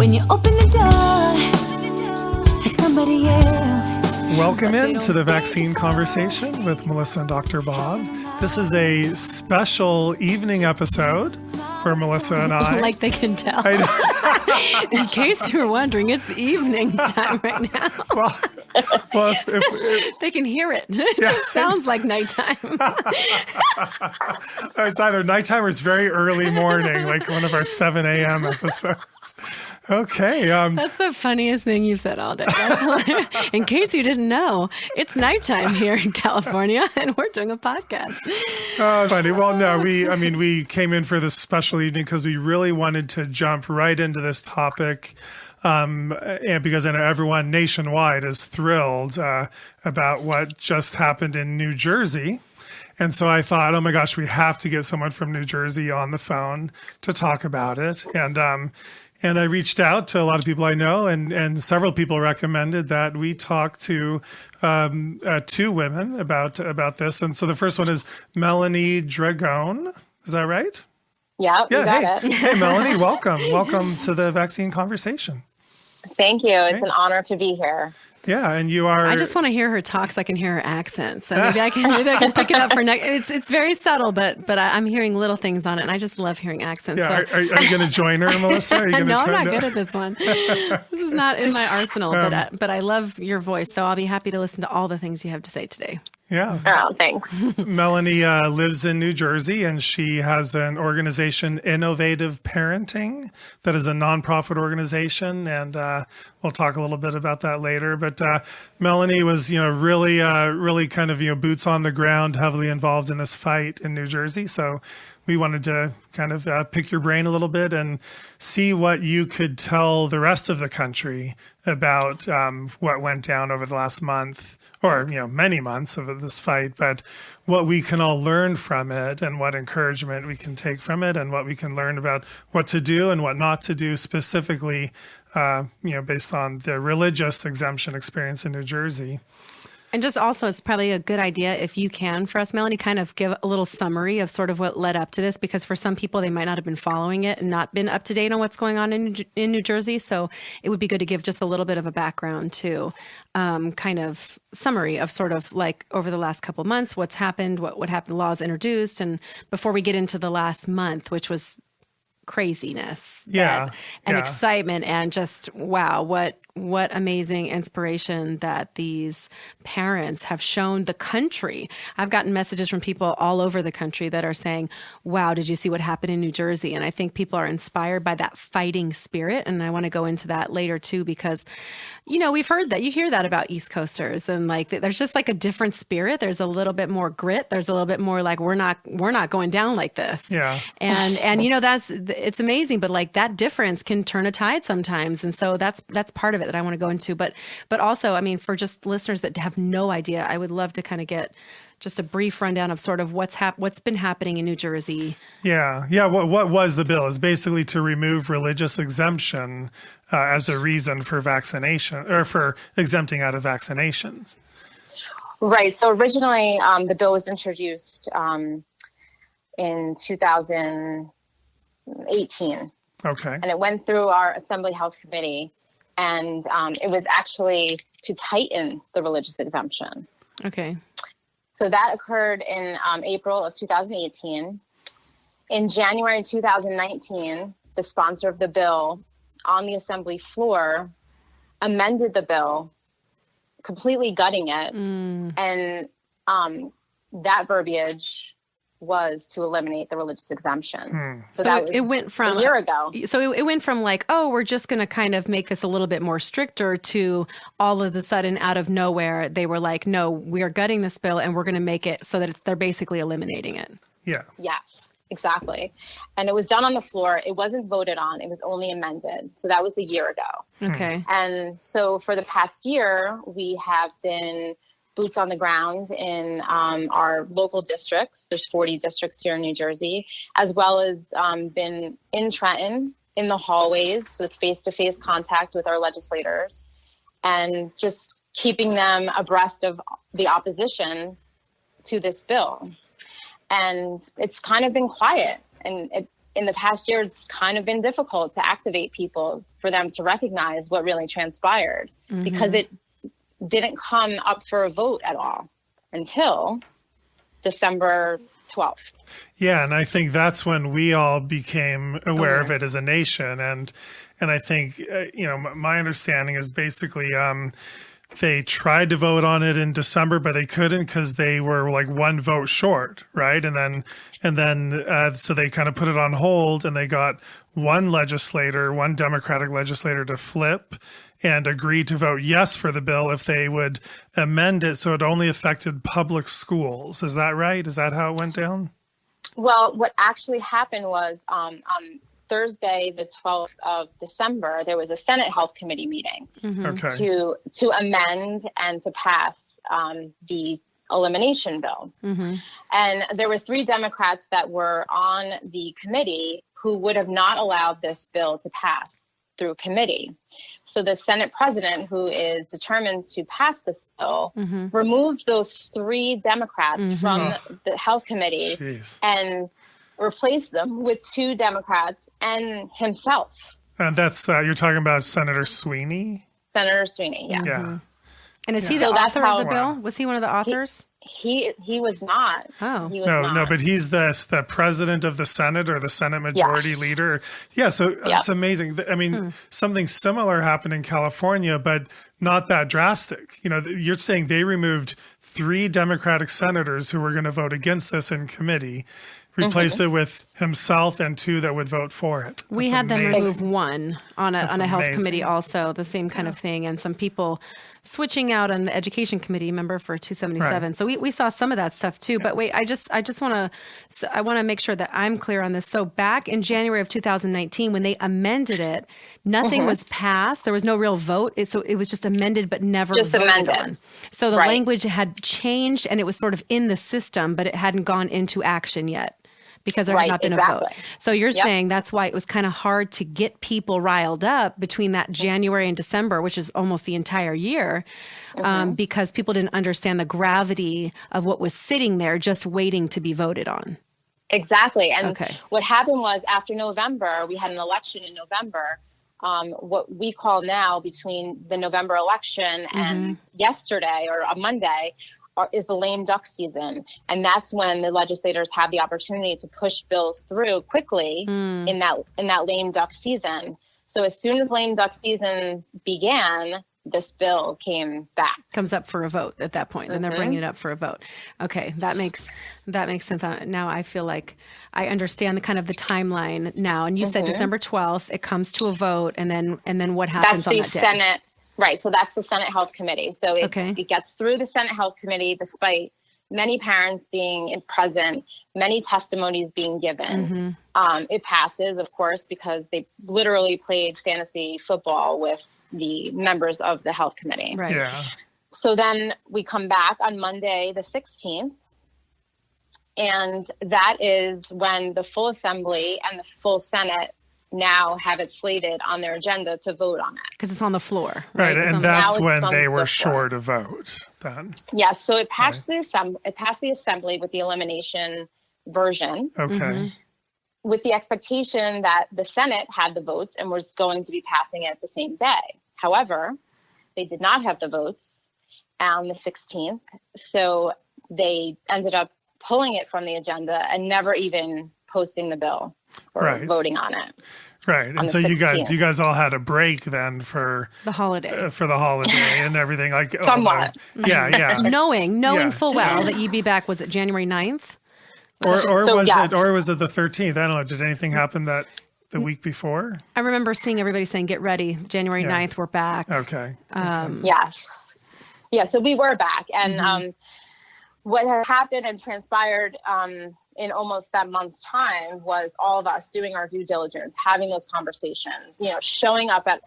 when you open the door for somebody else. Welcome into the Vaccine Conversation with Melissa and Dr. Bob. This is a special evening episode for Melissa and I. Like they can tell. In case you're wondering, it's evening time right now. Well, if they can hear it. It just sounds like nighttime. It's either nighttime or it's very early morning, like one of our 7 a.m. episodes. Okay. That's the funniest thing you've said all day. In case you didn't know, it's nighttime here in California, and we're doing a podcast. Funny. Well, no, we came in for this special evening because we really wanted to jump right into this topic. And because I know everyone nationwide is thrilled about what just happened in New Jersey. And so I thought, oh my gosh, we have to get someone from New Jersey on the phone to talk about it. And I reached out to a lot of people I know, and several people recommended that we talk to two women about this. And so the first one is Melanie Dragone. Is that right? Yeah, you got it. Hey, Melanie, welcome. Welcome to the Vaccine Conversation. Thank you. It's an honor to be here. Yeah, and you are. I just want to hear her talk so I can hear her accent. So maybe I can pick it up for next. It's very subtle, but I'm hearing little things on it, and I just love hearing accents. Yeah, so. Are you going to join her, Melissa? No, I'm not good at this one. This is not in my arsenal, but I love your voice, so I'll be happy to listen to all the things you have to say today. Yeah. Oh, thanks. Melanie lives in New Jersey, and she has an organization, Innovative Parenting, that is a nonprofit organization, and we'll talk a little bit about that later. But Melanie was, really kind of, boots on the ground, heavily involved in this fight in New Jersey. So we wanted to kind of pick your brain a little bit and see what you could tell the rest of the country about what went down over the last month, or many months of this fight, but what we can all learn from it and what encouragement we can take from it and what we can learn about what to do and what not to do specifically, based on the religious exemption experience in New Jersey. And just also, it's probably a good idea if you can, for us, Melanie, kind of give a little summary of sort of what led up to this, because for some people, they might not have been following it and not been up to date on what's going on in New Jersey. So it would be good to give just a little bit of a background too, kind of summary of sort of like over the last couple of months, what's happened, what happened, laws introduced, and before we get into the last month, which was craziness and excitement and just wow, what amazing inspiration that these parents have shown the country. I've gotten messages from people all over the country that are saying, wow, did you see what happened in New Jersey? And I think people are inspired by that fighting spirit, and I want to go into that later too, because we've heard that, you hear that about East Coasters, and like there's just like a different spirit. There's a little bit more grit. There's a little bit more like we're not going down like this. Yeah. And it's amazing, but like that difference can turn a tide sometimes. And so that's part of it that I want to go into. But also, I mean, for just listeners that have no idea, I would love to kind of get just a brief rundown of sort of what's been happening in New Jersey. Yeah. What was the bill? Is basically to remove religious exemption as a reason for vaccination or for exempting out of vaccinations. Right. So originally, the bill was introduced in 2018. Okay. And it went through our Assembly Health Committee, and it was actually to tighten the religious exemption. Okay. So that occurred in April of 2018. In January 2019, the sponsor of the bill on the Assembly floor amended the bill, completely gutting it. And that verbiage was to eliminate the religious exemption. So that it went from a year ago. So it went from like, oh, we're just going to kind of make this a little bit more stricter, to all of a sudden out of nowhere, they were like, no, we are gutting this bill and we're going to make it so that they're basically eliminating it. Yeah. Yes, exactly. And it was done on the floor. It wasn't voted on. It was only amended. So that was a year ago. Okay. And so for the past year, we have been boots on the ground in our local districts. There's 40 districts here in New Jersey, as well as been in Trenton in the hallways with face-to-face contact with our legislators, and just keeping them abreast of the opposition to this bill. And it's kind of been quiet, and in the past year, it's kind of been difficult to activate people for them to recognize what really transpired because it didn't come up for a vote at all until December 12th. Yeah, and I think that's when we all became aware of it as a nation. And I think, my understanding is basically they tried to vote on it in December, but they couldn't because they were like one vote short, right? And then so they kind of put it on hold, and they got one Democratic legislator to flip and agree to vote yes for the bill if they would amend it so it only affected public schools. Is that right? Is that how it went down? Well, what actually happened was on Thursday, the 12th of December, there was a Senate Health Committee meeting to amend and to pass the elimination bill. And there were 3 Democrats that were on the committee who would have not allowed this bill to pass through committee. So the Senate president, who is determined to pass this bill, removed those 3 Democrats from the health committee and replaced them with 2 Democrats and himself. And that's, you're talking about Senator Sweeney? Senator Sweeney, yes. Yeah. And is he the author of the bill? Was he one of the authors? He was not. Oh. He was No, but he's the president of the Senate or the Senate Majority Leader. Yeah, so it's amazing. I mean, something similar happened in California, but not that drastic. You're saying they removed 3 Democratic senators who were going to vote against this in committee, replace it with himself and 2 that would vote for it. We had them remove 1 on a health committee also, the same kind of thing, and some people switching out on the education committee, member for 277. Right. So we saw some of that stuff too. But wait, I just want to make sure that I'm clear on this. So back in January of 2019, when they amended it, nothing was passed. There was no real vote. So it was just amended, but never voted on. So the language had changed, and it was sort of in the system, but it hadn't gone into action yet, because there had not been a vote. So you're saying that's why it was kind of hard to get people riled up between that January and December, which is almost the entire year, because people didn't understand the gravity of what was sitting there just waiting to be voted on. Exactly. And what happened was after November, we had an election in November. What we call now between the November election and yesterday or a Monday is the lame duck season. And that's when the legislators have the opportunity to push bills through quickly in that lame duck season. So as soon as lame duck season began, this bill comes up for a vote at that point, and they're bringing it up for a vote. Okay, that makes sense. Now I feel like I understand the timeline now. And you said December 12th, it comes to a vote, and then what happens on that day? Senate. Right. So that's the Senate Health Committee. So it gets through the Senate Health Committee despite many parents being present, many testimonies being given. It passes, of course, because they literally played fantasy football with the members of the Health Committee. Right. Yeah. So then we come back on Monday, the 16th. And that is when the full Assembly and the full Senate now have it slated on their agenda to vote on it. Because it's on the floor. Right, and that's when they were short a vote then. Yes, so it passed the Assembly with the elimination version. Okay. With the expectation that the Senate had the votes and was going to be passing it the same day. However, they did not have the votes on the 16th, so they ended up pulling it from the agenda and never even posting the bill or voting on it. Right. And so you guys all had a break then for the holiday, and everything, like somewhat. Knowing full well that you'd be back. Was it January 9th? Or was it the 13th? I don't know. Did anything happen the week before? I remember seeing everybody saying, "Get ready, January 9th, we're back." Okay. Yes. Yeah. So we were back, and what had happened and transpired in almost that month's time was all of us doing our due diligence, having those conversations, showing up at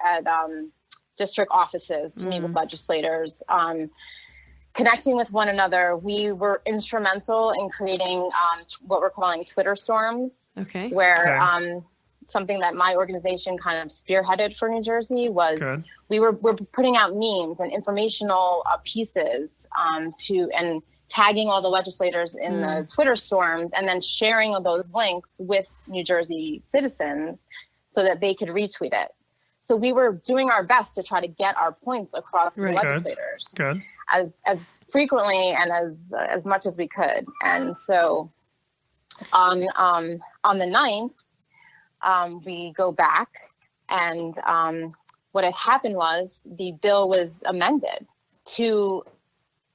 district offices to meet with legislators, connecting with one another. We were instrumental in creating what we're calling Twitter storms, where something that my organization kind of spearheaded for New Jersey was we're putting out memes and informational pieces and tagging all the legislators in the Twitter storms, and then sharing those links with New Jersey citizens so that they could retweet it. So we were doing our best to try to get our points across to the legislators Good. as frequently and as much as we could. And so on the 9th, we go back, and what had happened was the bill was amended to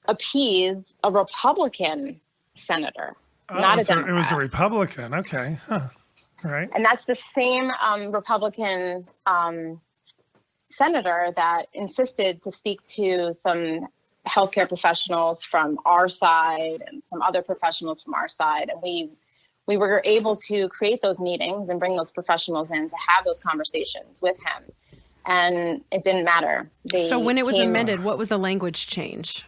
appease a Republican senator, not a Democrat. It was a Republican. Okay. Huh. All right. And that's the same Republican senator that insisted to speak to some healthcare professionals from our side and some other professionals from our side. And we were able to create those meetings and bring those professionals in to have those conversations with him. And it didn't matter. So when it was amended, what was the language change?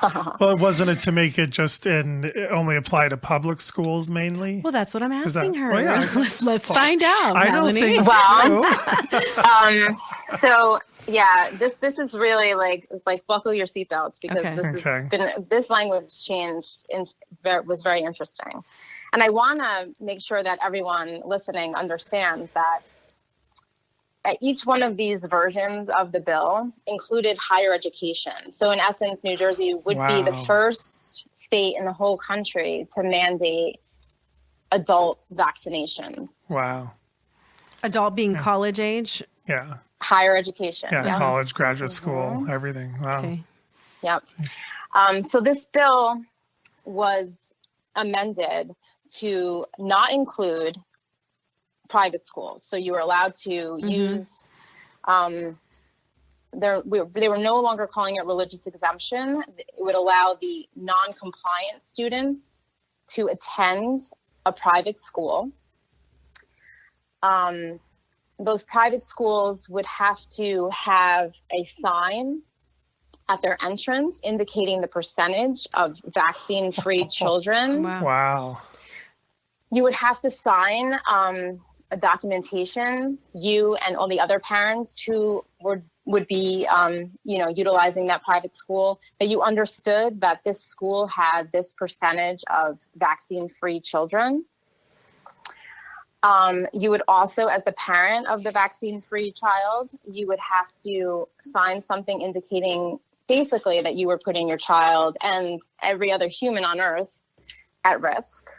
Well, it wasn't to make it just only apply to public schools mainly. Well, that's what I'm asking her. Well, yeah. Let's find out. I don't Melanie. think so. So yeah, this is really like buckle your seatbelts, because this language change was very interesting, and I want to make sure that everyone listening understands that each one of these versions of the bill included higher education. So in essence, New Jersey would be the first state in the whole country to mandate adult vaccinations. Wow. Adult being college age? Yeah. Higher education. Yeah, college, graduate school, everything. Wow. Okay. Yep. So this bill was amended to not include private schools. So you were allowed to use, they were no longer calling it religious exemption. It would allow the non-compliant students to attend a private school. Those private schools would have to have a sign at their entrance indicating the percentage of vaccine-free children. Wow. You would have to sign a documentation, you and all the other parents who would be, utilizing that private school, that you understood that this school had this percentage of vaccine-free children. You would also, as the parent of the vaccine-free child, you would have to sign something indicating basically that you were putting your child and every other human on earth at risk.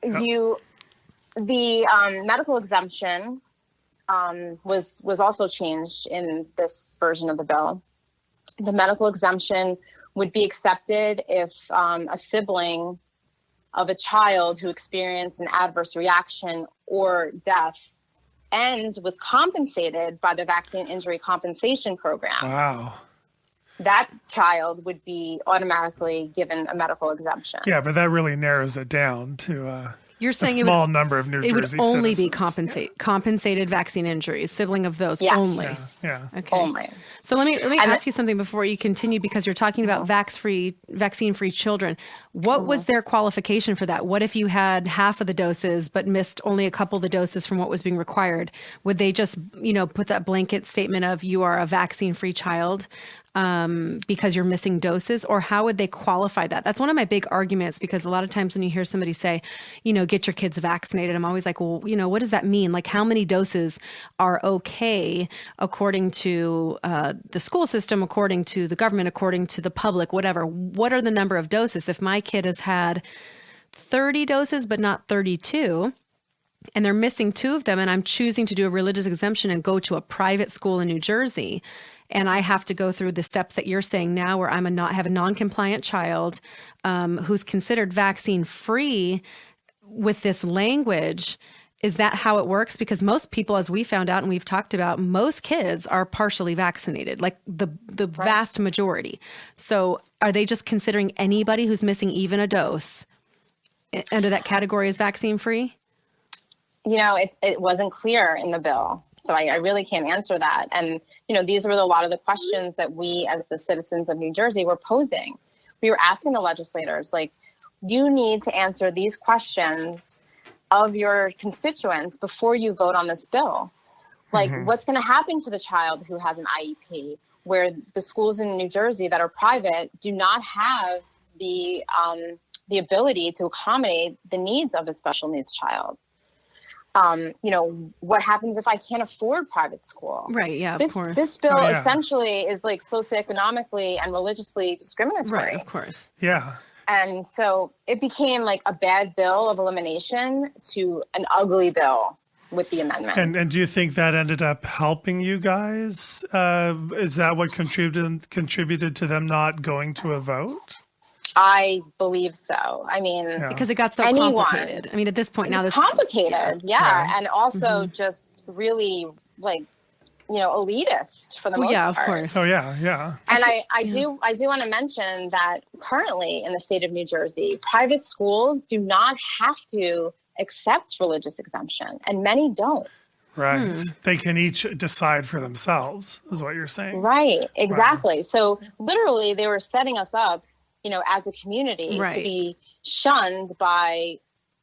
Yep. The medical exemption was also changed in this version of the bill. The medical exemption would be accepted if a sibling of a child who experienced an adverse reaction or death and was compensated by the Vaccine Injury Compensation Program. Wow. That child would be automatically given a medical exemption. Yeah, but that really narrows it down to You're saying a small number of New Jersey It would only citizens. be compensated vaccine injuries, sibling of those only. Yeah. Okay. Only. So let me ask you something before you continue, because you're talking about vaccine-free children. What was their qualification for that? What if you had half of the doses but missed only a couple of the doses from what was being required? Would they just, put that blanket statement of you are a vaccine-free child because you're missing doses? Or how would they qualify that? That's one of my big arguments, because a lot of times when you hear somebody say, get your kids vaccinated, I'm always like, well, what does that mean? Like, how many doses are okay according to the school system, according to the government, according to the public, whatever? What are the number of doses? If my kid has had 30 doses but not 32, and they're missing 2 of them, and I'm choosing to do a religious exemption and go to a private school in New Jersey, and I have to go through the steps that you're saying now, where have a non-compliant child who's considered vaccine-free with this language. Is that how it works? Because most people, as we found out and we've talked about, most kids are partially vaccinated, like the vast majority. So are they just considering anybody who's missing even a dose under that category as vaccine-free? It wasn't clear in the bill. So I really can't answer that. And, these were a lot of the questions that we as the citizens of New Jersey were posing. We were asking the legislators, you need to answer these questions of your constituents before you vote on this bill. What's going to happen to the child who has an IEP? where the schools in New Jersey that are private do not have the ability to accommodate the needs of a special needs child. What happens if I can't afford private school? Right. Yeah, of course. This bill essentially is like socioeconomically and religiously discriminatory. Right, of course. Yeah. And so it became like a bad bill of elimination to an ugly bill with the amendment. And do you think that ended up helping you guys? Is that what contributed to them not going to a vote? I believe so. I mean, because it got so complicated. I mean, at this point now, this complicated, and also just really like, elitist for the most part. Yeah, of course. Oh yeah. And I do want to mention that currently in the state of New Jersey, private schools do not have to accept religious exemption, and many don't. Right. They can each decide for themselves, is what you're saying. Right. Exactly. Right. So literally, they were setting us up, as a community to be shunned by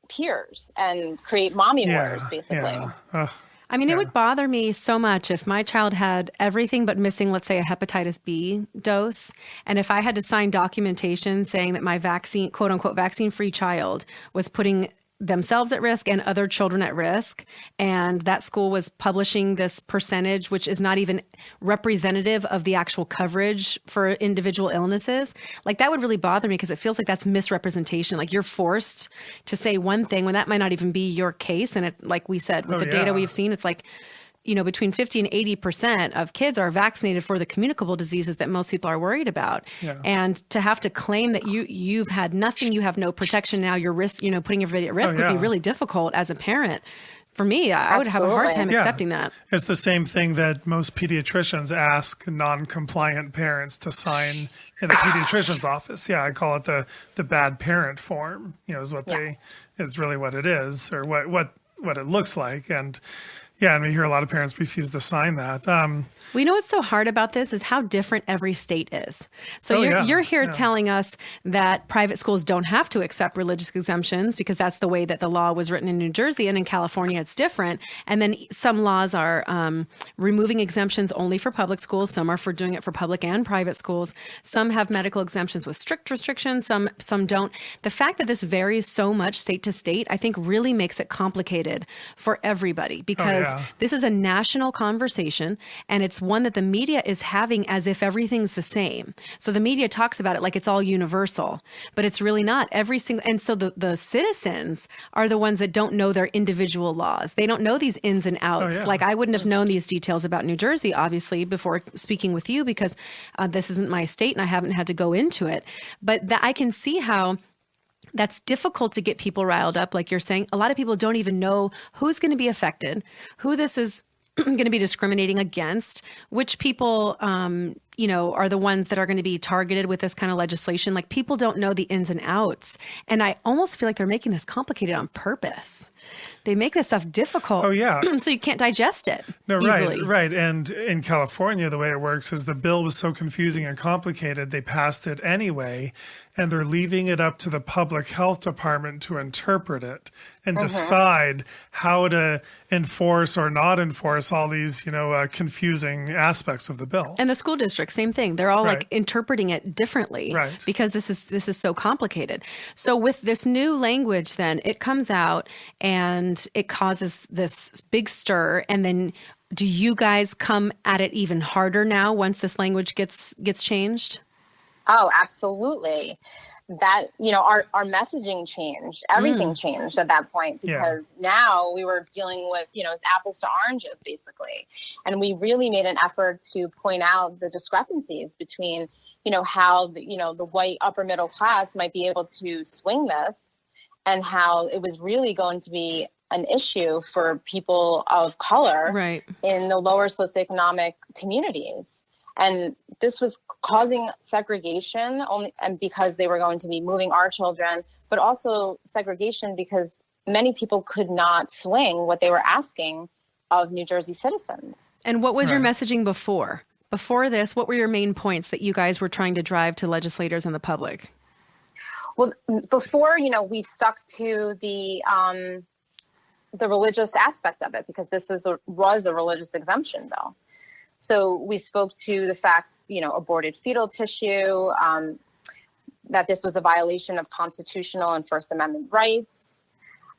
peers and create mommy wars, basically. Yeah. I mean, it would bother me so much if my child had everything but missing, let's say, a hepatitis B dose. And if I had to sign documentation saying that my vaccine, quote unquote, vaccine-free child was putting themselves at risk and other children at risk, and that school was publishing this percentage, which is not even representative of the actual coverage for individual illnesses, like that would really bother me, because it feels like that's misrepresentation. Like you're forced to say one thing when that might not even be your case. And it, like we said, with the data we've seen, it's like, between 50 and 80% of kids are vaccinated for the communicable diseases that most people are worried about. Yeah. And to have to claim that you've had nothing, you have no protection now, you're putting everybody at risk would be really difficult as a parent. For me, I would have a hard time accepting that. It's the same thing that most pediatricians ask non-compliant parents to sign in the pediatrician's office. Yeah, I call it the bad parent form, is what is really what it is, or what it looks like. And we hear a lot of parents refuse to sign that. We know what's so hard about this is how different every state is. So you're here telling us that private schools don't have to accept religious exemptions because that's the way that the law was written in New Jersey, and in California it's different. And then some laws are removing exemptions only for public schools. Some are for doing it for public and private schools. Some have medical exemptions with strict restrictions. Some don't. The fact that this varies so much state to state, I think really makes it complicated for everybody, because this is a national conversation, and it's one that the media is having as if everything's the same. So the media talks about it like it's all universal, but it's really not. And so the citizens are the ones that don't know their individual laws. They don't know these ins and outs. Like I wouldn't have known these details about New Jersey, obviously, before speaking with you, because this isn't my state and I haven't had to go into it. But I can see how that's difficult to get people riled up. Like you're saying, a lot of people don't even know who's going to be affected, who this is going to be discriminating against, which people, are the ones that are going to be targeted with this kind of legislation. Like people don't know the ins and outs. And I almost feel like they're making this complicated on purpose. They make this stuff difficult. Oh, yeah. So you can't digest it easily. Right. Right. And in California, the way it works is the bill was so confusing and complicated, they passed it anyway, and they're leaving it up to the public health department to interpret it and decide how to enforce or not enforce all these, confusing aspects of the bill. And the school district, same thing. They're all like interpreting it differently because this is so complicated. So with this new language, then it comes out and it causes this big stir. And then do you guys come at it even harder now once this language gets changed? Oh, absolutely. That, our messaging changed. Everything changed at that point, because now we were dealing with, it's apples to oranges, basically. And we really made an effort to point out the discrepancies between, how, the white upper middle class might be able to swing this, and how it was really going to be an issue for people of color in the lower socioeconomic communities. And this was causing segregation only, and because they were going to be moving our children, but also segregation because many people could not swing what they were asking of New Jersey citizens. And what was your messaging before? Before this, what were your main points that you guys were trying to drive to legislators and the public? Well, before, we stuck to the religious aspect of it, because this was a religious exemption bill. So we spoke to the facts, aborted fetal tissue, that this was a violation of constitutional and First Amendment rights.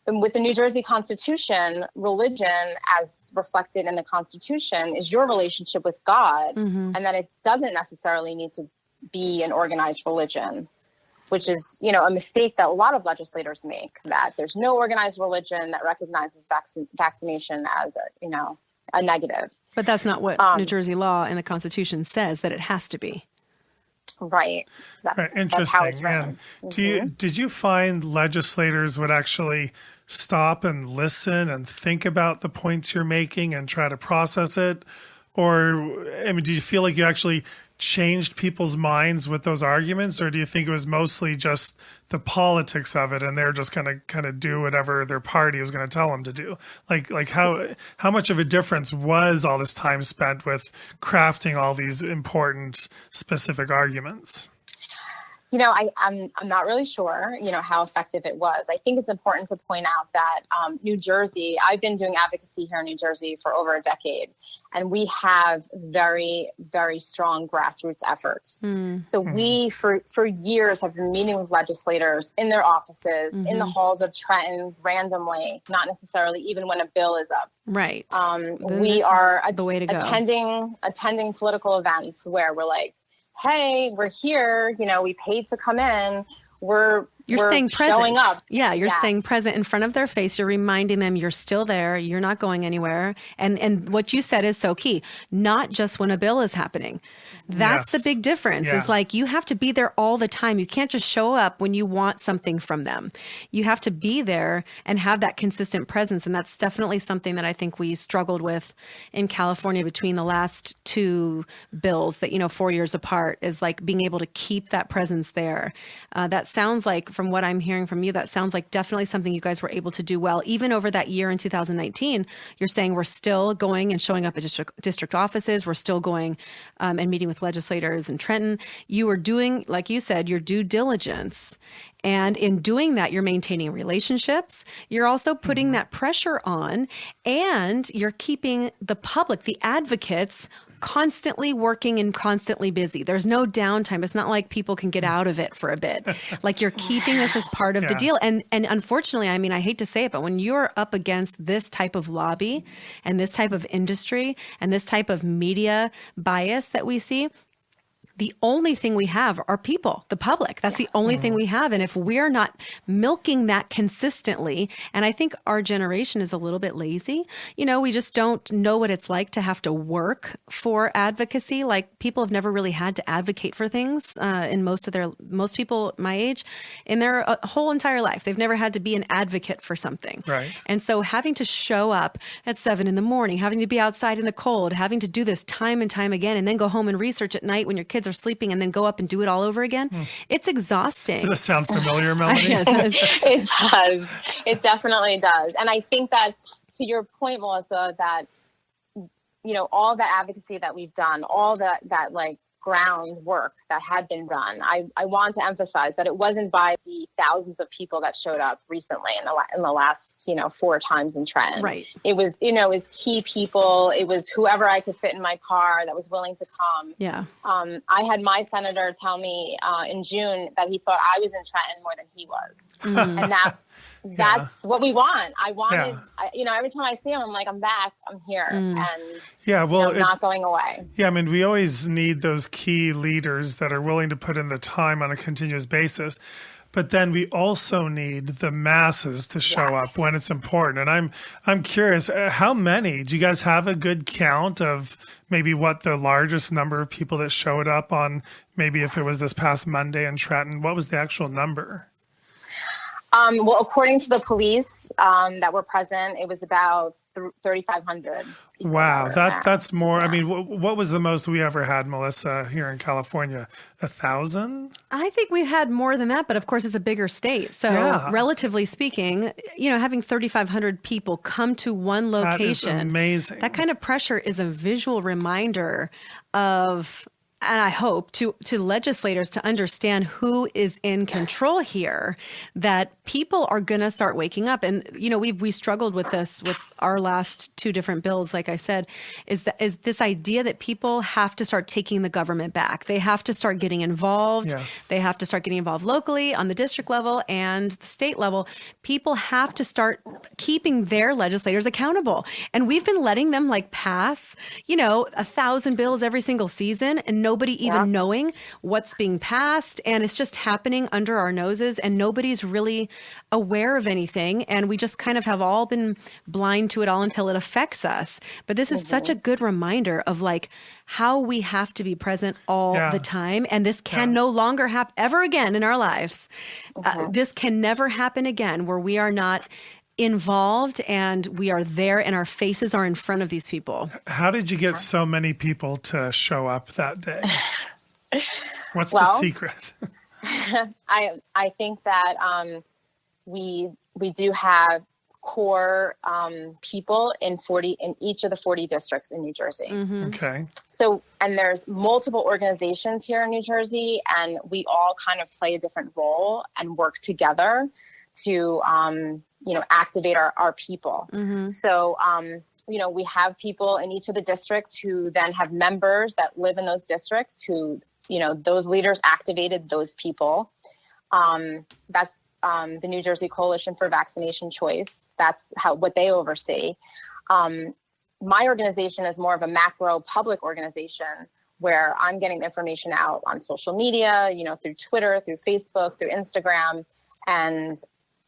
And with the New Jersey Constitution, religion, as reflected in the Constitution, is your relationship with God, and that it doesn't necessarily need to be an organized religion, which is, a mistake that a lot of legislators make, that there's no organized religion that recognizes vaccination as a negative. But that's not what New Jersey law and the Constitution says that it has to be. Right. Right. Interesting. And did you find legislators would actually stop and listen and think about the points you're making and try to process it? Or, do you feel like you actually changed people's minds with those arguments, or do you think it was mostly just the politics of it and they're just going to kind of do whatever their party was going to tell them to do? Like how much of a difference was all this time spent with crafting all these important specific arguments? I'm not really sure, how effective it was. I think it's important to point out that New Jersey, I've been doing advocacy here in New Jersey for over a decade, and we have very, very strong grassroots efforts. So we, for years, have been meeting with legislators in their offices, in the halls of Trenton, randomly, not necessarily even when a bill is up. Right. We are the way to go. attending political events where we're like, hey, we're here, we paid to come in. You're staying present. Showing up. Yeah, you're staying present in front of their face. You're reminding them you're still there. You're not going anywhere. And what you said is so key. Not just when a bill is happening. That's the big difference. Yeah. Is like you have to be there all the time. You can't just show up when you want something from them. You have to be there and have that consistent presence. And that's definitely something that I think we struggled with in California between the last two bills that, 4 years apart, is like being able to keep that presence there. That sounds like, from what I'm hearing from you, that sounds like definitely something you guys were able to do well. Even over that year in 2019, you're saying we're still going and showing up at district offices. We're still going and meeting with legislators in Trenton. You were doing, like you said, your due diligence. And in doing that, you're maintaining relationships. You're also putting that pressure on, and you're keeping the public, the advocates, constantly working and constantly busy. There's no downtime. It's not like people can get out of it for a bit. Like you're keeping this as part of the deal. And unfortunately, I hate to say it, but when you're up against this type of lobby and this type of industry and this type of media bias that we see, the only thing we have are people, the public. That's the only thing we have. And if we're not milking that consistently, and I think our generation is a little bit lazy, we just don't know what it's like to have to work for advocacy. Like people have never really had to advocate for things in most people my age in their whole entire life. They've never had to be an advocate for something. Right. And so having to show up at 7 a.m, having to be outside in the cold, having to do this time and time again, and then go home and research at night when your kids are sleeping and then go up and do it all over again. It's exhausting. Does this sound familiar, Melanie? Yes, It does. It definitely does. And I think that, to your point, Melissa, that, all that advocacy that we've done, all that like groundwork that had been done, I want to emphasize that it wasn't by the thousands of people that showed up recently in the last 4 times in Trenton. Right. It was it was key people. It was whoever I could fit in my car that was willing to come. Yeah. I had my senator tell me in June that he thought I was in Trenton more than he was, and that's what we want. I wanted, every time I see him, I'm like, I'm back, I'm here, and I'm not going away. Yeah, we always need those key leaders that are willing to put in the time on a continuous basis. But then we also need the masses to show up when it's important. And I'm curious, how many? Do you guys have a good count of maybe what the largest number of people that showed up on, maybe if it was this past Monday in Trenton, what was the actual number? Well, according to the police that were present, it was about 3,500. Wow, that's more. Yeah. What was the most we ever had, Melissa, here in California? 1,000? I think we've had more than that, but of course it's a bigger state. So relatively speaking, having 3,500 people come to one location, that is amazing. That kind of pressure is a visual reminder of and I hope to legislators to understand who is in control here, that people are going to start waking up. And, we struggled with this with our last two different bills, like I said, is this idea that people have to start taking the government back. They have to start getting involved. Yes. They have to start getting involved locally on the district level and the state level. People have to start keeping their legislators accountable. And we've been letting them pass, 1,000 bills every single season and nobody even knowing what's being passed. And it's just happening under our noses and nobody's really aware of anything. And we just kind of have all been blind to it all until it affects us. But this is such a good reminder of how we have to be present all the time. And this can no longer happen ever again in our lives. This can never happen again where we are not involved and we are there and our faces are in front of these people. How did you get so many people to show up that day? What's the secret? I think that we do have core people in each of the 40 districts in New Jersey. Mm-hmm. Okay. So, and there's multiple organizations here in New Jersey, and we all kind of play a different role and work together to activate our people. Mm-hmm. So, we have people in each of the districts who then have members that live in those districts who, those leaders activated those people. That's the New Jersey Coalition for Vaccination Choice. That's what they oversee. My organization is more of a macro public organization where I'm getting information out on social media, through Twitter, through Facebook, through Instagram. And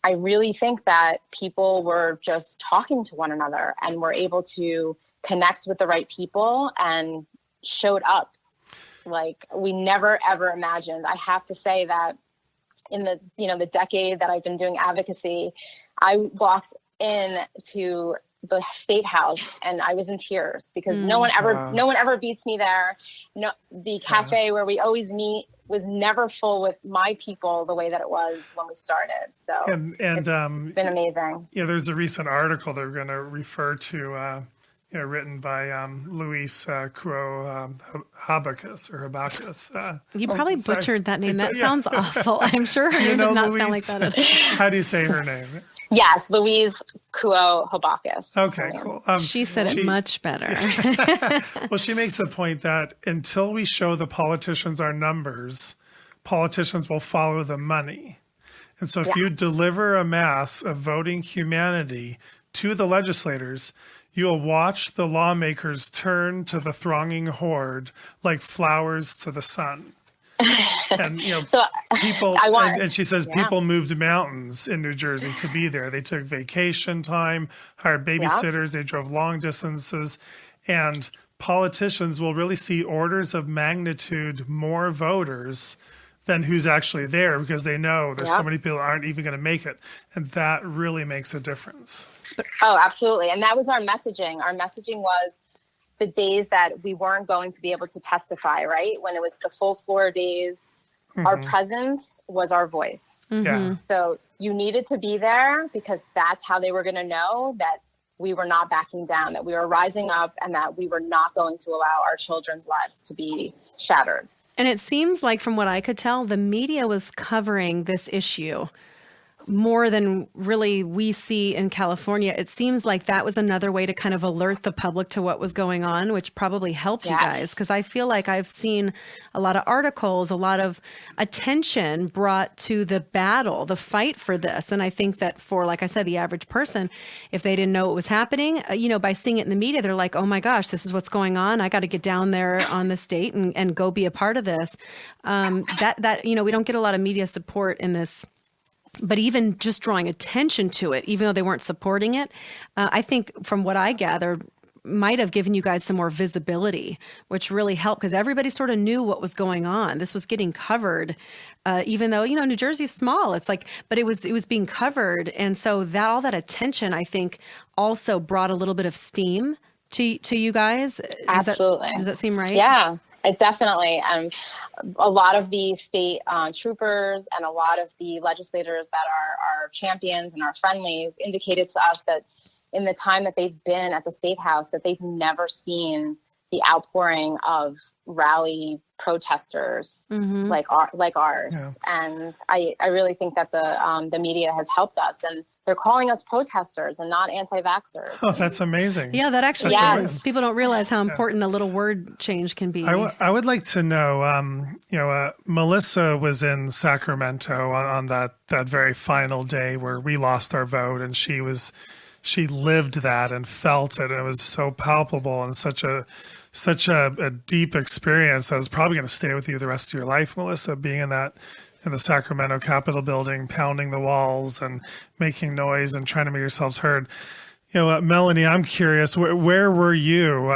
I really think that people were just talking to one another and were able to connect with the right people and showed up like we never, ever imagined. I have to say that in the decade that I've been doing advocacy, I walked in to the State House and I was in tears because no one ever beats me there. No, the cafe where we always meet was never full with my people the way that it was when we started. So it's been amazing. Yeah, there's a recent article that we're going to refer to, written by Luis Habacus. You probably butchered that name. That sounds awful. I'm sure her name does not sound like that. How do you say her name? Yes, Louise Kuo Habacus. Okay, cool. She said it much better. Well, she makes the point that until we show the politicians our numbers, politicians will follow the money. And so if you deliver a mass of voting humanity to the legislators, you will watch the lawmakers turn to the thronging horde like flowers to the sun. And so people and she says people moved mountains in New Jersey to be there. They took vacation time, hired babysitters, they drove long distances, and politicians will really see orders of magnitude more voters than who's actually there because they know there's so many people that aren't even going to make it, and that really makes a difference. Oh, absolutely. And that was our messaging. Our messaging was the days that we weren't going to be able to testify, right? When it was the full floor days, our presence was our voice. Yeah. So you needed to be there because that's how they were going to know that we were not backing down, that we were rising up, and that we were not going to allow our children's lives to be shattered. And it seems like, from what I could tell, the media was covering this issue more than really we see in California. It seems like that was another way to kind of alert the public to what was going on, which probably helped you guys. Because I feel like I've seen a lot of articles, a lot of attention brought to the battle, the fight for this. And I think that for, like I said, the average person, if they didn't know what was happening, by seeing it in the media, they're like, oh my gosh, this is what's going on. I got to get down there on the state and go be a part of this. We don't get a lot of media support in this. But even just drawing attention to it, even though they weren't supporting it, I think from what I gathered, might have given you guys some more visibility, which really helped because everybody sort of knew what was going on. This was getting covered, even though, New Jersey's small. It's like, but it was being covered. And so that all that attention, I think, also brought a little bit of steam to you guys. Absolutely. Does that seem right? Yeah. It definitely. A lot of the state troopers and a lot of the legislators that are our champions and our friendlies indicated to us that in the time that they've been at the State House, that they've never seen the outpouring of rally protesters like ours. Yeah. And I really think that the media has helped us, and they're calling us protesters and not anti-vaxxers. Oh, that's amazing. Yeah, that actually Yes. is. People don't realize how important the little word change can be. I would like to know, Melissa was in Sacramento on that very final day where we lost our vote, and she lived that and felt it. And it was so palpable and such a deep experience that was probably going to stay with you the rest of your life, Melissa, being in the Sacramento Capitol building, pounding the walls and making noise and trying to make yourselves heard. Melanie, I'm curious, where were you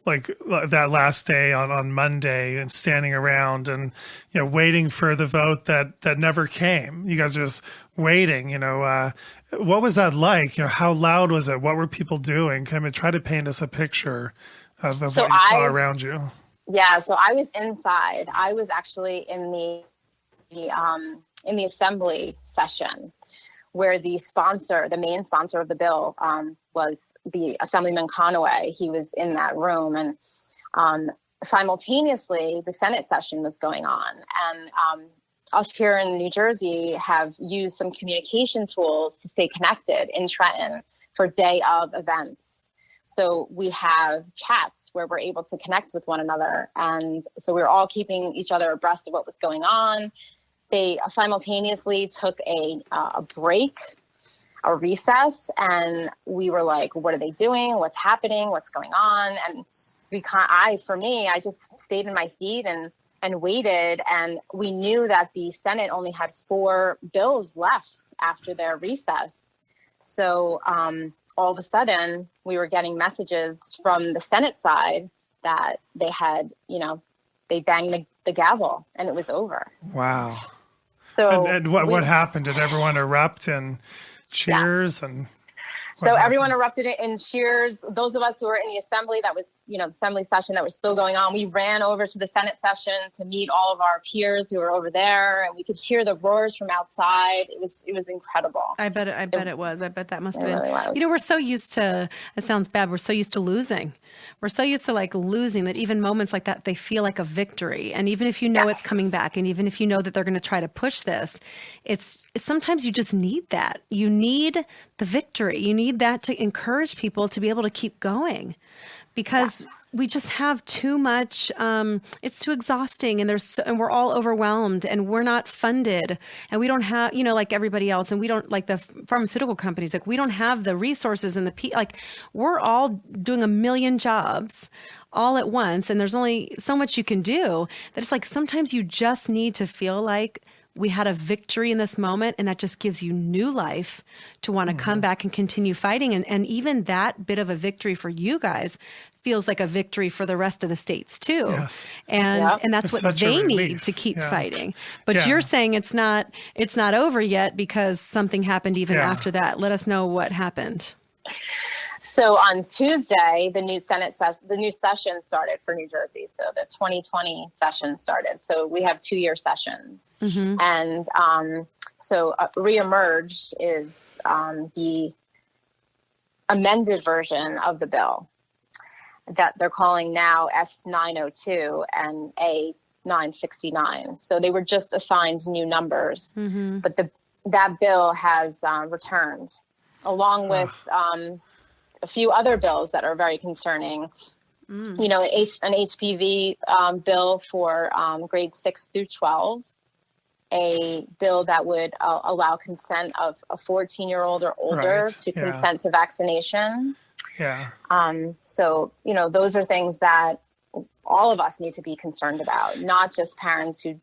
like that last day on Monday, and standing around and, waiting for the vote that never came? You guys are just waiting, what was that like? How loud was it? What were people doing? Try to paint us a picture of what you saw around you. Yeah, so I was inside. I was actually in the assembly session, where the main sponsor of the bill, was the Assemblyman Conaway. He was in that room, and simultaneously the Senate session was going on. And us here in New Jersey have used some communication tools to stay connected in Trenton for day of events. So we have chats where we're able to connect with one another. And so we were all keeping each other abreast of what was going on. They simultaneously took a break, a recess, and we were like, what are they doing? What's happening? What's going on? And I just stayed in my seat and waited. And we knew that the Senate only had 4 bills left after their recess. So all of a sudden we were getting messages from the Senate side that they had, they banged the gavel and it was over. Wow. So and what happened? Did everyone erupt in cheers? Yes. And so everyone erupted in cheers. Those of us who were in the assembly, that was, the assembly session that was still going on, we ran over to the Senate session to meet all of our peers who were over there, and we could hear the roars from outside. It was incredible. I bet it was. I bet that must have been. Really was. We're so used to, it sounds bad, we're so used to losing. We're so used to losing that even moments like that, they feel like a victory. And even if it's coming back, and even if that they're going to try to push this, it's sometimes you just need that. You need the victory. You need that to encourage people to be able to keep going, because we just have too much. It's too exhausting, and and we're all overwhelmed, and we're not funded, and we don't have, like everybody else, and we don't, like the pharmaceutical companies, we don't have the resources and we're all doing a million jobs all at once, and there's only so much you can do, that it's sometimes you just need to feel like we had a victory in this moment, and that just gives you new life to want to come back and continue fighting. And even that bit of a victory for you guys feels like a victory for the rest of the states too. Yes. And that's It's what such a they need relief. to keep Yeah. fighting. But Yeah. you're saying it's not over yet because something happened even after that. Let us know what happened. So on Tuesday, the new session started for New Jersey. So the 2020 session started. So we have 2-year sessions. Mm-hmm. And so reemerged is the amended version of the bill that they're calling now S902 and A969. So they were just assigned new numbers, but that bill has returned, along with a few other bills that are very concerning. An HPV bill for grades 6 through 12, a bill that would allow consent of a 14-year-old or older to consent to vaccination. Yeah. So, those are things that all of us need to be concerned about, not just parents who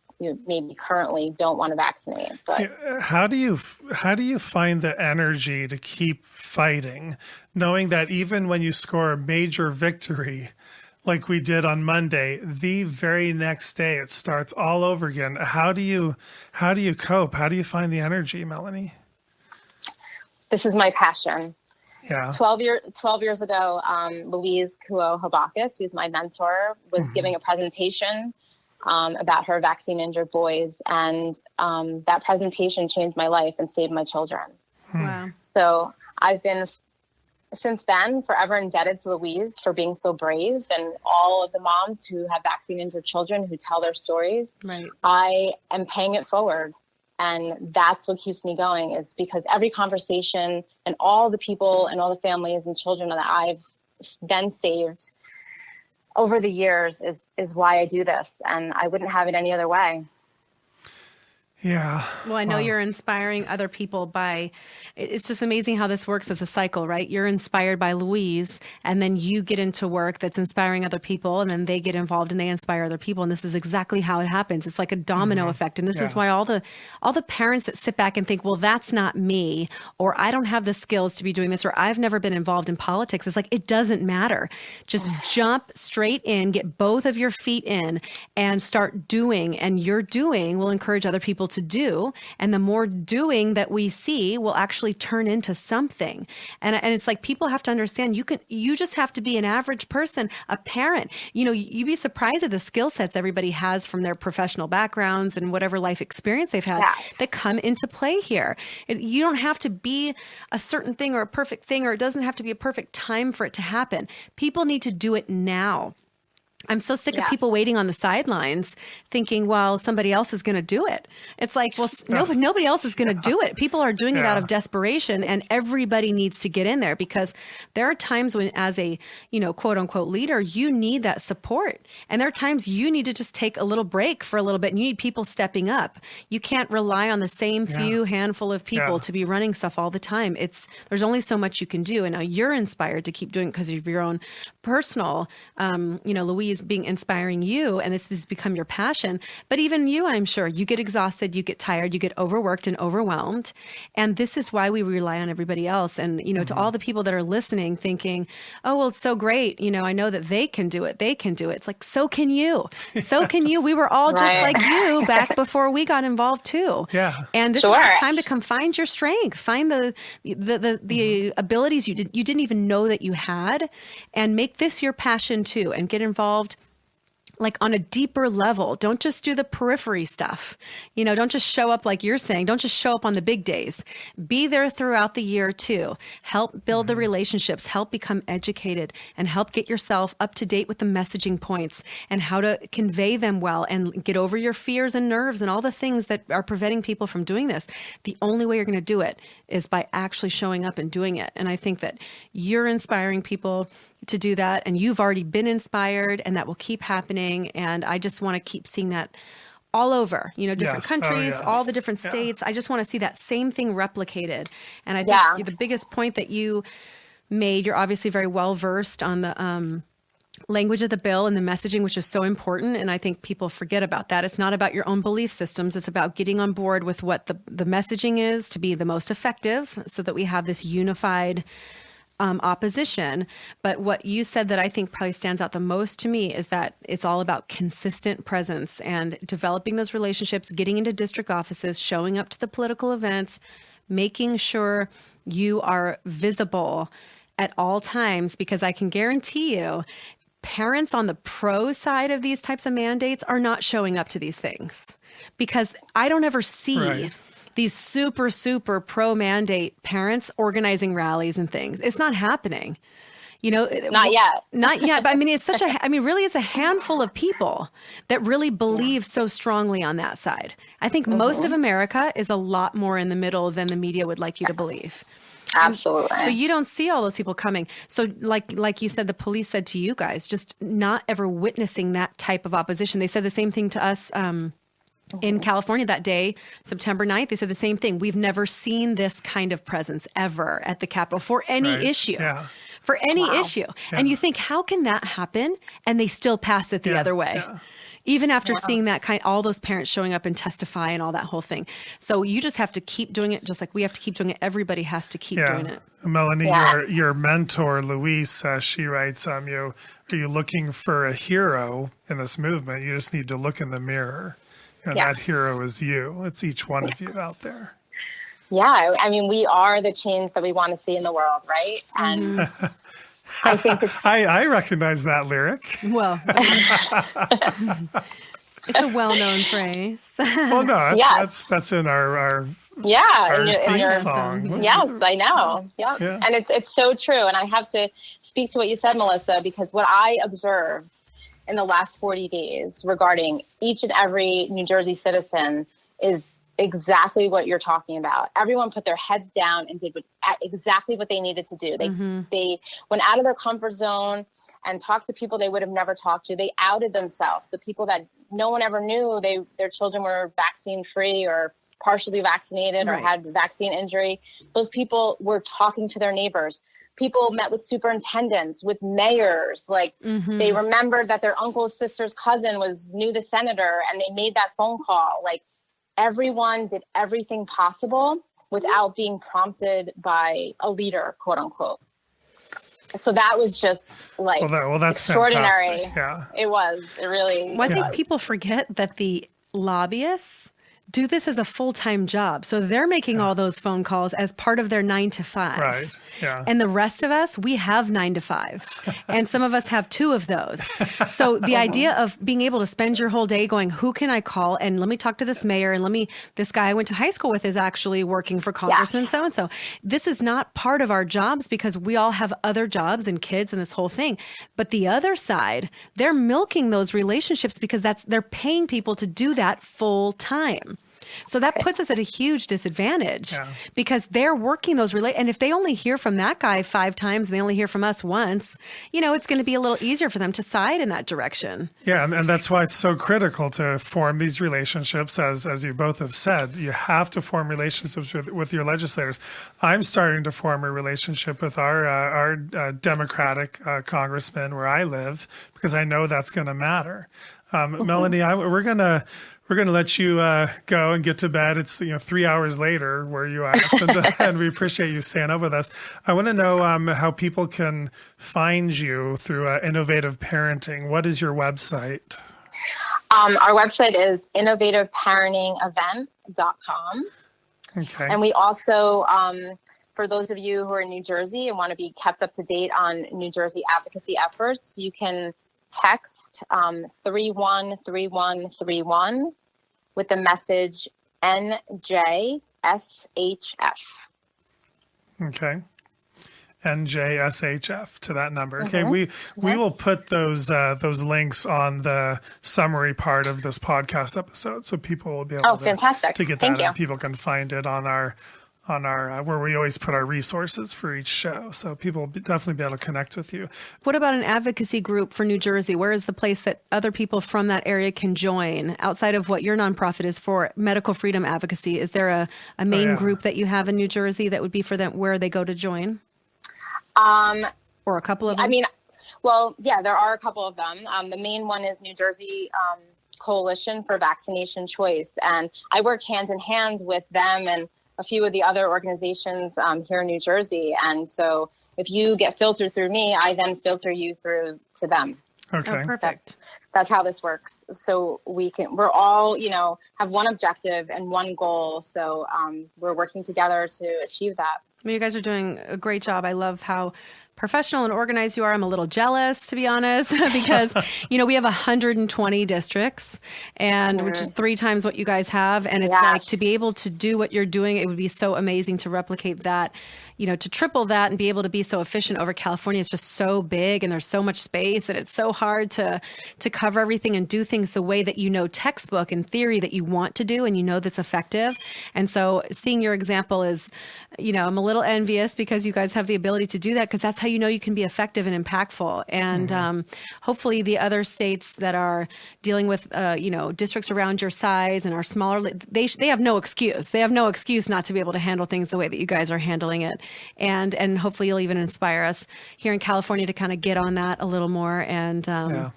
maybe currently don't want to vaccinate. But how do you find the energy to keep fighting, knowing that even when you score a major victory, like we did on Monday, the very next day it starts all over again? How do you cope? How do you find the energy, Melanie? This is my passion. Yeah. 12 years ago, Louise Kuo-Habakis, who's my mentor, was giving a presentation about her vaccine-injured boys, and that presentation changed my life and saved my children. Wow. So I've been since then, forever indebted to Louise for being so brave, and all of the moms who have vaccinated their children who tell their stories. Right. I am paying it forward. And that's what keeps me going, is because every conversation and all the people and all the families and children that I've then saved over the years is why I do this. And I wouldn't have it any other way. Yeah. Well, I know you're inspiring other people by, it's just amazing how this works as a cycle, right? You're inspired by Louise, and then you get into work that's inspiring other people, and then they get involved and they inspire other people. And this is exactly how it happens. It's like a domino effect. And this is why all the parents that sit back and think, well, that's not me, or I don't have the skills to be doing this, or I've never been involved in politics. It's like, it doesn't matter. Just jump straight in, get both of your feet in, and start doing. And your doing will encourage other people to do, and the more doing that we see will actually turn into something. And it's like, people have to understand, you just have to be an average person, a parent. You'd be surprised at the skill sets everybody has from their professional backgrounds and whatever life experience they've had that come into play here. You don't have to be a certain thing or a perfect thing, or it doesn't have to be a perfect time for it to happen. People need to do it now. I'm so sick of people waiting on the sidelines thinking, well, somebody else is going to do it. It's like, well, nobody else is going to do it. People are doing it out of desperation, and everybody needs to get in there, because there are times when, as a, quote unquote leader, you need that support. And there are times you need to just take a little break for a little bit, and you need people stepping up. You can't rely on the same few handful of people to be running stuff all the time. There's only so much you can do. And now you're inspired to keep doing it because of your own personal, Louise being inspiring you, and this has become your passion. But even you, I'm sure, you get exhausted, you get tired, you get overworked and overwhelmed. And this is why we rely on everybody else. And, to all the people that are listening thinking, oh, well, it's so great. I know that they can do it. They can do it. It's like, so can you. So can you. We were all just like you back before we got involved too. Yeah. And this is the time to come find your strength, find the abilities you didn't even know that you had, and make this your passion too, and get involved like on a deeper level. Don't just do the periphery stuff. Don't just show up like you're saying. Don't just show up on the big days. Be there throughout the year too. Help build the relationships, help become educated, and help get yourself up to date with the messaging points and how to convey them well, and get over your fears and nerves and all the things that are preventing people from doing this. The only way you're going to do it is by actually showing up and doing it. And I think that you're inspiring people to do that, and you've already been inspired, and that will keep happening. And I just want to keep seeing that all over, different countries, all the different states. I just want to see that same thing replicated. And I think the biggest point that you made, you're obviously very well versed on the language of the bill and the messaging, which is so important. And I think people forget about that. It's not about your own belief systems. It's about getting on board with what the messaging is to be the most effective, so that we have this unified opposition. But what you said that I think probably stands out the most to me is that it's all about consistent presence and developing those relationships, getting into district offices, showing up to the political events, making sure you are visible at all times, because I can guarantee you, parents on the pro side of these types of mandates are not showing up to these things, because I don't ever see these super, super pro mandate parents organizing rallies and things. It's not happening. Not yet. Not yet. But really it's a handful of people that really believe so strongly on that side. I think most of America is a lot more in the middle than the media would like you to believe. Absolutely. So you don't see all those people coming. So like you said, the police said to you guys, just not ever witnessing that type of opposition. They said the same thing to us, in California that day, September 9th, they said the same thing. We've never seen this kind of presence ever at the Capitol for any issue. Yeah. For any issue. Yeah. And you think, how can that happen? And they still pass it the other way. Yeah. Even after seeing that all those parents showing up and testify and all that whole thing. So you just have to keep doing it, just like we have to keep doing it. Everybody has to keep doing it. Melanie, your mentor, Louise, she writes, are you looking for a hero in this movement? You just need to look in the mirror. And that hero is you. It's each one of you out there. Yeah. We are the change that we want to see in the world, right? And I think I recognize that lyric. Well, it's a well-known phrase. Well, no, that's in our Yeah, Our in theme your song. yes, I know. Yeah. Yeah. And it's so true. And I have to speak to what you said, Melissa, because what I observed in the last 40 days regarding each and every New Jersey citizen is exactly what you're talking about. Everyone put their heads down and did exactly what they needed to do. They went out of their comfort zone and talked to people they would have never talked to. They outed themselves. The people that no one ever knew their children were vaccine free or partially vaccinated or had vaccine injury. Those people were talking to their neighbors. People met with superintendents, with mayors. Like they remembered that their uncle's sister's cousin knew the senator, and they made that phone call. Like everyone did everything possible without being prompted by a leader, quote unquote. So that was just like that's extraordinary. Fantastic. Yeah, it was. It really. Well, I think people forget that the lobbyists do this as a full-time job. So they're making all those phone calls as part of their 9 to 5. Right. Yeah. And the rest of us, we have 9 to 5s. And some of us have 2 of those. So the idea of being able to spend your whole day going, who can I call? And let me talk to this mayor. And this guy I went to high school with is actually working for Congressman so-and-so. This is not part of our jobs because we all have other jobs and kids and this whole thing. But the other side, they're milking those relationships because they're paying people to do that full time. So that puts us at a huge disadvantage because they're working those and if they only hear from that guy 5 times and they only hear from us once, it's going to be a little easier for them to side in that direction. Yeah, and that's why it's so critical to form these relationships, as you both have said. You have to form relationships with your legislators. I'm starting to form a relationship with our Democratic congressman where I live because I know that's going to matter. Melanie, we're going to let you go and get to bed. It's 3 hours later where you are, and we appreciate you staying up with us. I want to know how people can find you through Innovative Parenting. What is your website? Our website is innovativeparentingevent.com. Okay. And we also, for those of you who are in New Jersey and want to be kept up to date on New Jersey advocacy efforts, you can text 313131 with the message NJSHF. Okay. NJSHF to that number. Okay, we will put those links on the summary part of this podcast episode, so people will be able fantastic. To get Thank that. you. And people can find it on our where we always put our resources for each show, so people will definitely be able to connect with you. What about an advocacy group for New Jersey? Where is the place that other people from that area can join outside of what your nonprofit is for medical freedom advocacy? Is there a main group that you have in New Jersey that would be for them where they go to join? Or a couple of them? I mean, well, yeah, there are a couple of them. The main one is New Jersey Coalition for Vaccination Choice, and I work hand in hand with them and a few of the other organizations here in New Jersey. And so if you get filtered through me, I then filter you through to them. Okay. Oh, perfect. That's how this works. So we're all, have one objective and one goal. So we're working together to achieve that. Well, you guys are doing a great job. I love how professional and organized you are. I'm a little jealous, to be honest, because, we have 120 districts, and which is 3 times what you guys have. And it's like to be able to do what you're doing, it would be so amazing to replicate that, to triple that and be able to be so efficient over California. It's just so big and there's so much space that it's so hard to cover everything and do things the way that textbook and theory that you want to do and that's effective. And so seeing your example is, I'm a little envious because you guys have the ability to do that, because that's how you can be effective and impactful. And hopefully the other states that are dealing with, districts around your size and are smaller, they have no excuse. They have no excuse not to be able to handle things the way that you guys are handling it. And hopefully you'll even inspire us here in California to kind of get on that a little more and kind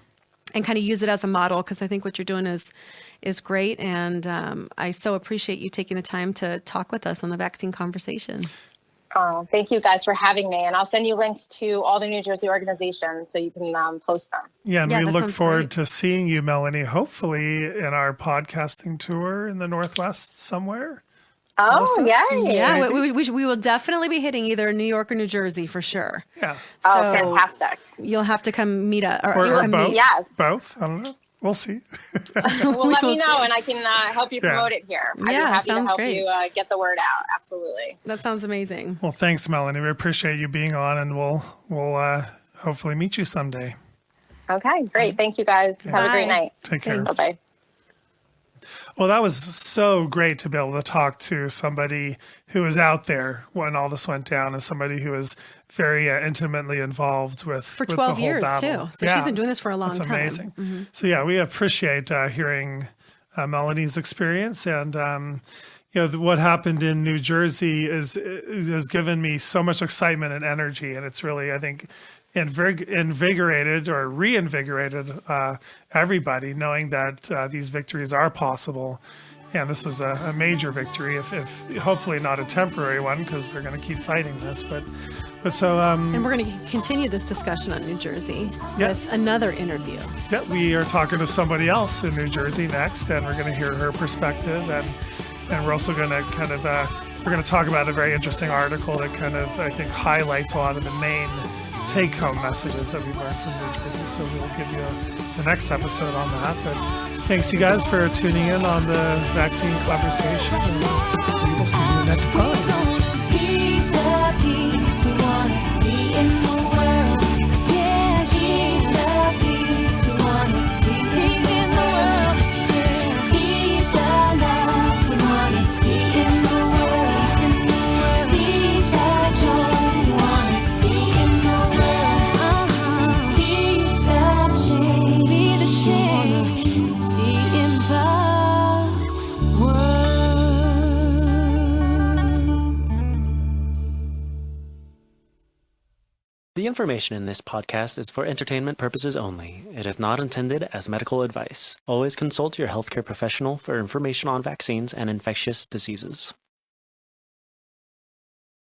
of use it as a model, because I think what you're doing is great. And I so appreciate you taking the time to talk with us on the vaccine conversation. Oh, thank you guys for having me. And I'll send you links to all the New Jersey organizations so you can post them. Yeah, and we look forward to seeing you, Melanie, hopefully in our podcasting tour in the Northwest somewhere. Oh, Melissa? Yeah, we will definitely be hitting either New York or New Jersey for sure. Yeah. Oh, fantastic. You'll have to come meet us. Or both. Yes. Both? I don't know. We'll see. Well, let me know, and I can help you promote it here. I'd be Yeah, happy to sounds help great. you get the word out. Absolutely. That sounds amazing. Well, thanks, Melanie. We appreciate you being on, and we'll hopefully meet you someday. Okay, great. Thank you, guys. Have a great Bye. night. Take care. Bye-bye. Well, that was so great to be able to talk to somebody who was out there when all this went down, and somebody who was very intimately involved with For the 12 whole years, battle. too. So she's been doing this for a long That's time. amazing. So yeah, we appreciate hearing Melanie's experience, and what happened in New Jersey has given me so much excitement and energy, and it's really, I think, invigorated or reinvigorated everybody, knowing that these victories are possible. And this was a major victory, if hopefully not a temporary one, because they're going to keep fighting this. But so And we're going to continue this discussion on New Jersey with another interview. yeah, we are talking to somebody else in New Jersey next, and we're going to hear her perspective, and we're also going to kind of we're going to talk about a very interesting article that kind of, I think, highlights a lot of the main take-home messages that we've learned from New Jersey. So we'll give you the next episode on that. But thanks, you guys, for tuning in on the vaccine conversation. And we will see you next time. We're gonna be the peace we wanna see in the world. Yeah, be the peace we wanna see in the world. Yeah, be the love we wanna see in the world. Be the joy we wanna see in the world. Be the change we wanna see in the world. The information in this podcast is for entertainment purposes only. It is not intended as medical advice. Always consult your healthcare professional for information on vaccines and infectious diseases.